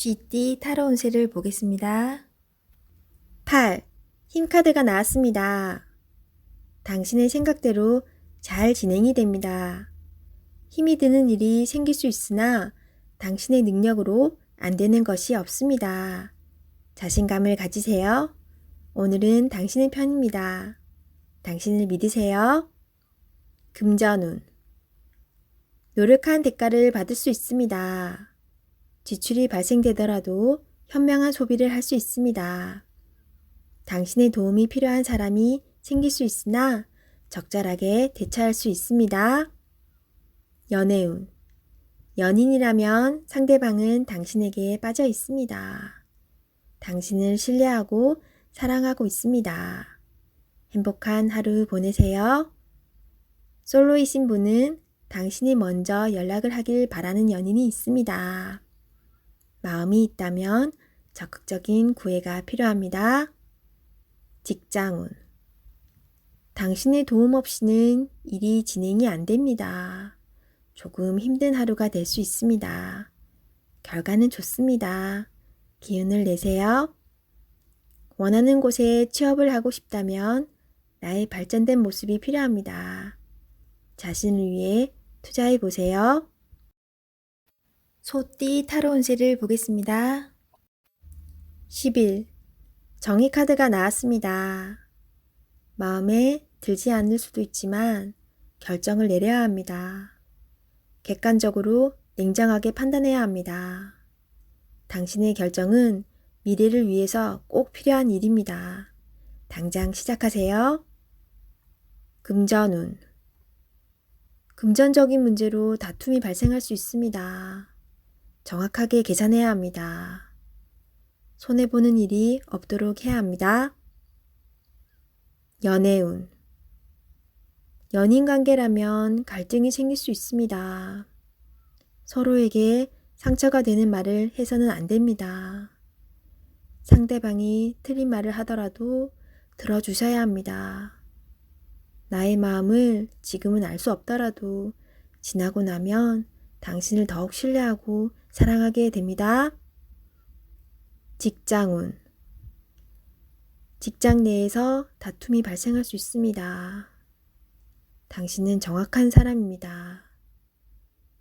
쥐띠 타로 운세를 보겠습니다. 8. 힘카드가 나왔습니다. 당신의 생각대로 잘 진행이 됩니다. 힘이 드는 일이 생길 수 있으나 당신의 능력으로 안 되는 것이 없습니다. 자신감을 가지세요. 오늘은 당신의 편입니다. 당신을 믿으세요. 금전운. 노력한 대가를 받을 수 있습니다. 지출이 발생되더라도 현명한 소비를 할 수 있습니다. 당신의 도움이 필요한 사람이 생길 수 있으나 적절하게 대처할 수 있습니다. 연애운. 연인이라면 상대방은 당신에게 빠져 있습니다. 당신을 신뢰하고 사랑하고 있습니다. 행복한 하루 보내세요. 솔로이신 분은 당신이 먼저 연락을 하길 바라는 연인이 있습니다. 마음이 있다면 적극적인 구애가 필요합니다. 직장운. 당신의 도움 없이는 일이 진행이 안 됩니다. 조금 힘든 하루가 될 수 있습니다. 결과는 좋습니다. 기운을 내세요. 원하는 곳에 취업을 하고 싶다면 나의 발전된 모습이 필요합니다. 자신을 위해 투자해 보세요. 소띠 타로 운세를 보겠습니다. 10일. 정의 카드가 나왔습니다. 마음에 들지 않을 수도 있지만 결정을 내려야 합니다. 객관적으로 냉정하게 판단해야 합니다. 당신의 결정은 미래를 위해서 꼭 필요한 일입니다. 당장 시작하세요. 금전운. 금전적인 문제로 다툼이 발생할 수 있습니다. 정확하게 계산해야 합니다. 손해보는 일이 없도록 해야 합니다. 연애운. 연인 관계라면 갈등이 생길 수 있습니다. 서로에게 상처가 되는 말을 해서는 안 됩니다. 상대방이 틀린 말을 하더라도 들어주셔야 합니다. 나의 마음을 지금은 알 수 없더라도 지나고 나면 당신을 더욱 신뢰하고 사랑하게 됩니다. 직장운. 직장 내에서 다툼이 발생할 수 있습니다. 당신은 정확한 사람입니다.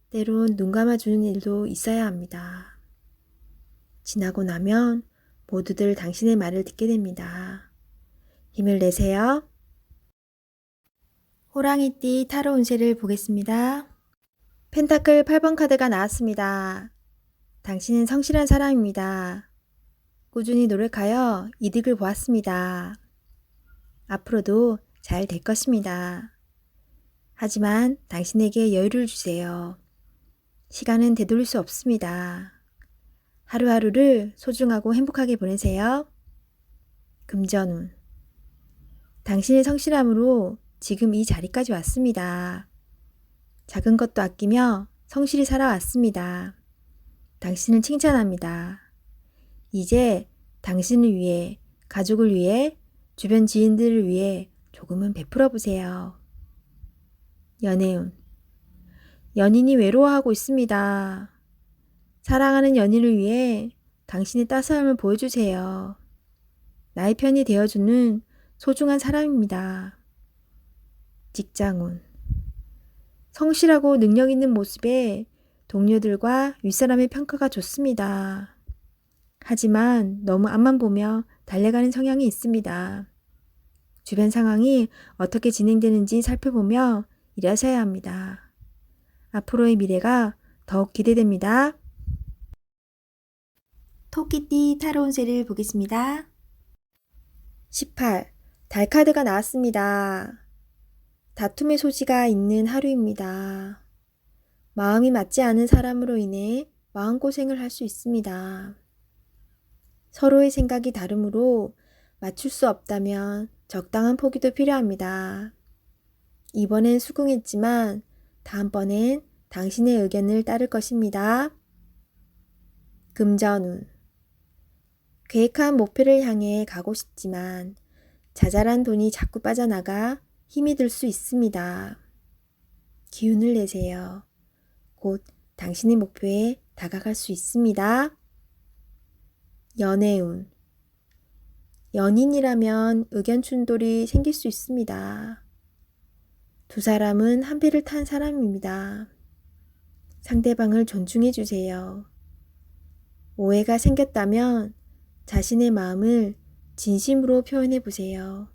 때론 눈 감아주는 일도 있어야 합니다. 지나고 나면 모두들 당신의 말을 듣게 됩니다. 힘을 내세요. 호랑이띠 타로 운세를 보겠습니다. 펜타클 8번 카드가 나왔습니다. 당신은 성실한 사람입니다. 꾸준히 노력하여 이득을 보았습니다. 앞으로도 잘 될 것입니다. 하지만 당신에게 여유를 주세요. 시간은 되돌릴 수 없습니다. 하루하루를 소중하고 행복하게 보내세요. 금전운. 당신의 성실함으로 지금 이 자리까지 왔습니다. 작은 것도 아끼며 성실히 살아왔습니다. 당신을 칭찬합니다. 이제 당신을 위해, 가족을 위해, 주변 지인들을 위해 조금은 베풀어 보세요. 연애운. 연인이 외로워하고 있습니다. 사랑하는 연인을 위해 당신의 따스함을 보여주세요. 나의 편이 되어주는 소중한 사람입니다. 직장운. 성실하고 능력 있는 모습에 동료들과 윗사람의 평가가 좋습니다. 하지만 너무 앞만 보며 달려가는 성향이 있습니다. 주변 상황이 어떻게 진행되는지 살펴보며 일하셔야 합니다. 앞으로의 미래가 더욱 기대됩니다. 토끼띠 타로 운세를 보겠습니다. 18. 달 카드가 나왔습니다. 다툼의 소지가 있는 하루입니다. 마음이 맞지 않은 사람으로 인해 마음고생을 할 수 있습니다. 서로의 생각이 다르므로 맞출 수 없다면 적당한 포기도 필요합니다. 이번엔 수긍했지만 다음번엔 당신의 의견을 따를 것입니다. 금전운. 계획한 목표를 향해 가고 싶지만 자잘한 돈이 자꾸 빠져나가 힘이 들 수 있습니다. 기운을 내세요. 곧 당신의 목표에 다가갈 수 있습니다. 연애운. 연인이라면 의견 충돌이 생길 수 있습니다. 두 사람은 한 배를 탄 사람입니다. 상대방을 존중해 주세요. 오해가 생겼다면 자신의 마음을 진심으로 표현해 보세요.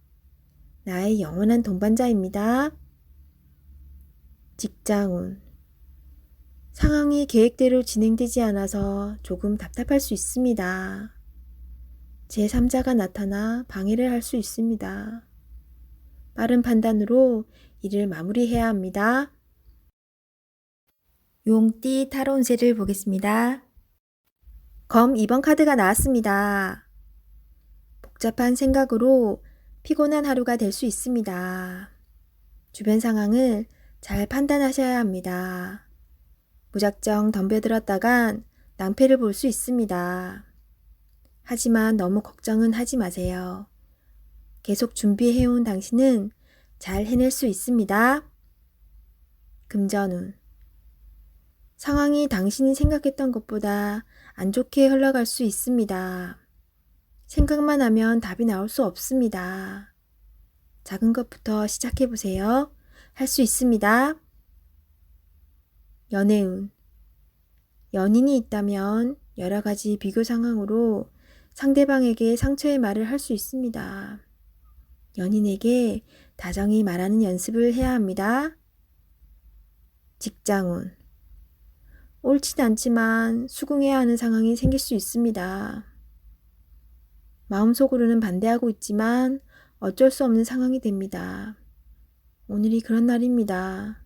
나의 영원한 동반자입니다. 직장운. 상황이 계획대로 진행되지 않아서 조금 답답할 수 있습니다. 제3자가 나타나 방해를 할 수 있습니다. 빠른 판단으로 일을 마무리해야 합니다. 용띠 타로 운세를 보겠습니다. 검 2번 카드가 나왔습니다. 복잡한 생각으로 피곤한 하루가 될 수 있습니다. 주변 상황을 잘 판단하셔야 합니다. 무작정 덤벼들었다간 낭패를 볼 수 있습니다. 하지만 너무 걱정은 하지 마세요. 계속 준비해온 당신은 잘 해낼 수 있습니다. 금전운. 상황이 당신이 생각했던 것보다 안 좋게 흘러갈 수 있습니다. 생각만 하면 답이 나올 수 없습니다. 작은 것부터 시작해보세요. 할 수 있습니다. 연애운. 연인이 있다면 여러 가지 비교 상황으로 상대방에게 상처의 말을 할 수 있습니다. 연인에게 다정히 말하는 연습을 해야 합니다. 직장운. 옳진 않지만 수긍해야 하는 상황이 생길 수 있습니다. 마음속으로는 반대하고 있지만 어쩔 수 없는 상황이 됩니다. 오늘이 그런 날입니다.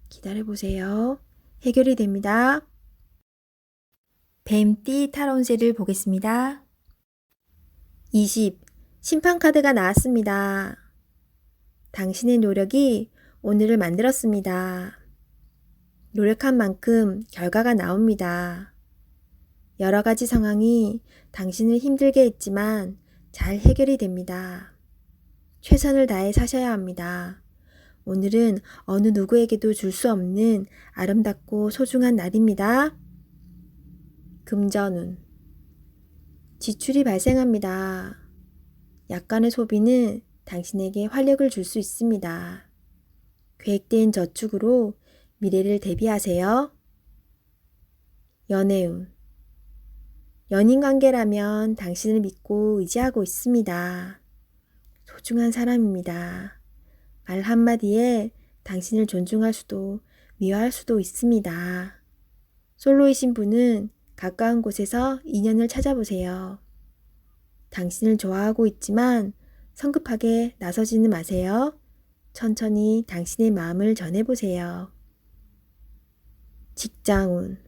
기다려보세요. 해결이 됩니다. 뱀띠 타로 운세를 보겠습니다. 20. 심판카드가 나왔습니다. 당신의 노력이 오늘을 만들었습니다. 노력한 만큼 결과가 나옵니다. 여러 가지 상황이 당신을 힘들게 했지만 잘 해결이 됩니다. 최선을 다해 사셔야 합니다. 오늘은 어느 누구에게도 줄 수 없는 아름답고 소중한 날입니다. 금전운. 지출이 발생합니다. 약간의 소비는 당신에게 활력을 줄 수 있습니다. 계획된 저축으로 미래를 대비하세요. 연애운. 연인 관계라면 당신을 믿고 의지하고 있습니다. 소중한 사람입니다. 말 한마디에 당신을 존중할 수도 미워할 수도 있습니다. 솔로이신 분은 가까운 곳에서 인연을 찾아보세요. 당신을 좋아하고 있지만 성급하게 나서지는 마세요. 천천히 당신의 마음을 전해보세요. 직장운.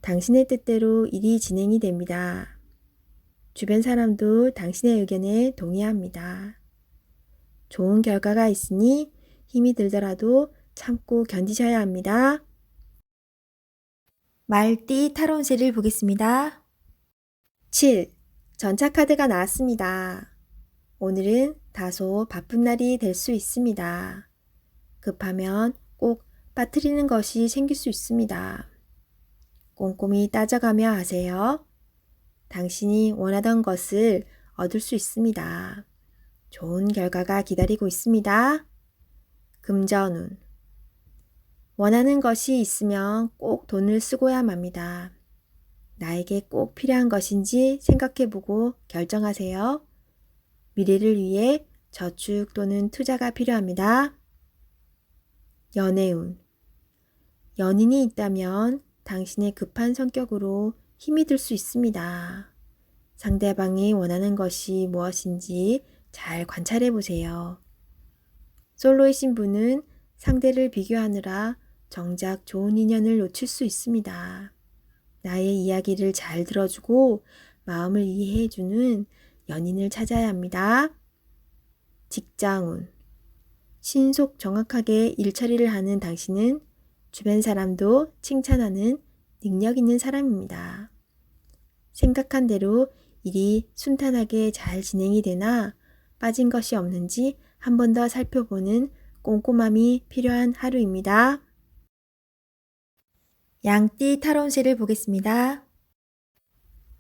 당신의 뜻대로 일이 진행이 됩니다. 주변 사람도 당신의 의견에 동의합니다. 좋은 결과가 있으니 힘이 들더라도 참고 견디셔야 합니다. 말띠 타로 운세를 보겠습니다. 7. 전차카드가 나왔습니다. 오늘은 다소 바쁜 날이 될 수 있습니다. 급하면 꼭 빠뜨리는 것이 생길 수 있습니다. 꼼꼼히 따져가며 하세요. 당신이 원하던 것을 얻을 수 있습니다. 좋은 결과가 기다리고 있습니다. 금전운. 원하는 것이 있으면 꼭 돈을 쓰고야 맙니다. 나에게 꼭 필요한 것인지 생각해보고 결정하세요. 미래를 위해 저축 또는 투자가 필요합니다. 연애운. 연인이 있다면 당신의 급한 성격으로 힘이 들 수 있습니다. 상대방이 원하는 것이 무엇인지 잘 관찰해 보세요. 솔로이신 분은 상대를 비교하느라 정작 좋은 인연을 놓칠 수 있습니다. 나의 이야기를 잘 들어주고 마음을 이해해주는 연인을 찾아야 합니다. 직장운. 신속 정확하게 일처리를 하는 당신은 주변 사람도 칭찬하는 능력 있는 사람입니다. 생각한 대로 일이 순탄하게 잘 진행이 되나 빠진 것이 없는지 한 번 더 살펴보는 꼼꼼함이 필요한 하루입니다. 양띠 타로 운세를 보겠습니다.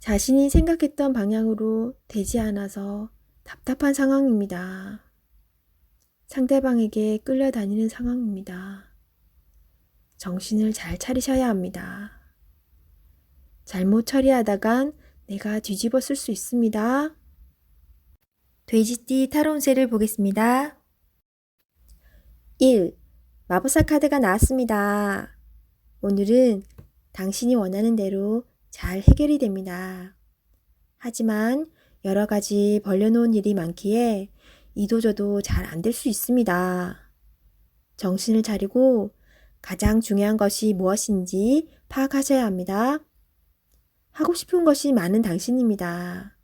자신이 생각했던 방향으로 되지 않아서 답답한 상황입니다. 상대방에게 끌려다니는 상황입니다. 정신을 잘 차리셔야 합니다. 잘못 처리하다간 내가 뒤집어 쓸 수 있습니다. 돼지띠 타로운세를 보겠습니다. 1. 마법사 카드가 나왔습니다. 오늘은 당신이 원하는 대로 잘 해결이 됩니다. 하지만 여러 가지 벌려놓은 일이 많기에 이도저도 잘 안 될 수 있습니다. 정신을 차리고 가장 중요한 것이 무엇인지 파악하셔야 합니다. 하고 싶은 것이 많은 당신입니다.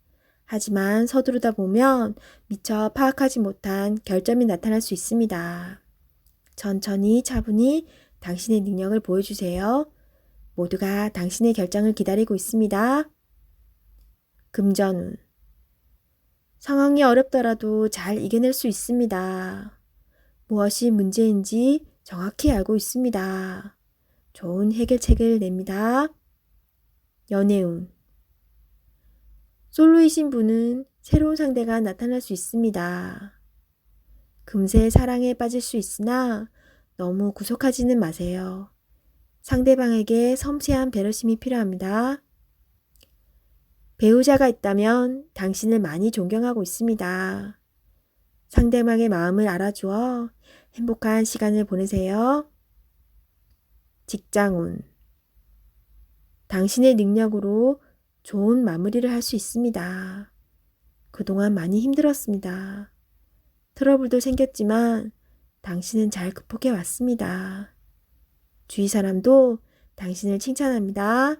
하지만 서두르다 보면 미처 파악하지 못한 결점이 나타날 수 있습니다. 천천히 차분히 당신의 능력을 보여주세요. 모두가 당신의 결정을 기다리고 있습니다. 금전운. 상황이 어렵더라도 잘 이겨낼 수 있습니다. 무엇이 문제인지 정확히 알고 있습니다. 좋은 해결책을 냅니다. 연애운. 솔로이신 분은 새로운 상대가 나타날 수 있습니다. 금세 사랑에 빠질 수 있으나 너무 구속하지는 마세요. 상대방에게 섬세한 배려심이 필요합니다. 배우자가 있다면 당신을 많이 존경하고 있습니다. 상대방의 마음을 알아주어 행복한 시간을 보내세요. 직장운. 당신의 능력으로 좋은 마무리를 할 수 있습니다. 그동안 많이 힘들었습니다. 트러블도 생겼지만 당신은 잘 극복해 왔습니다. 주위 사람도 당신을 칭찬합니다.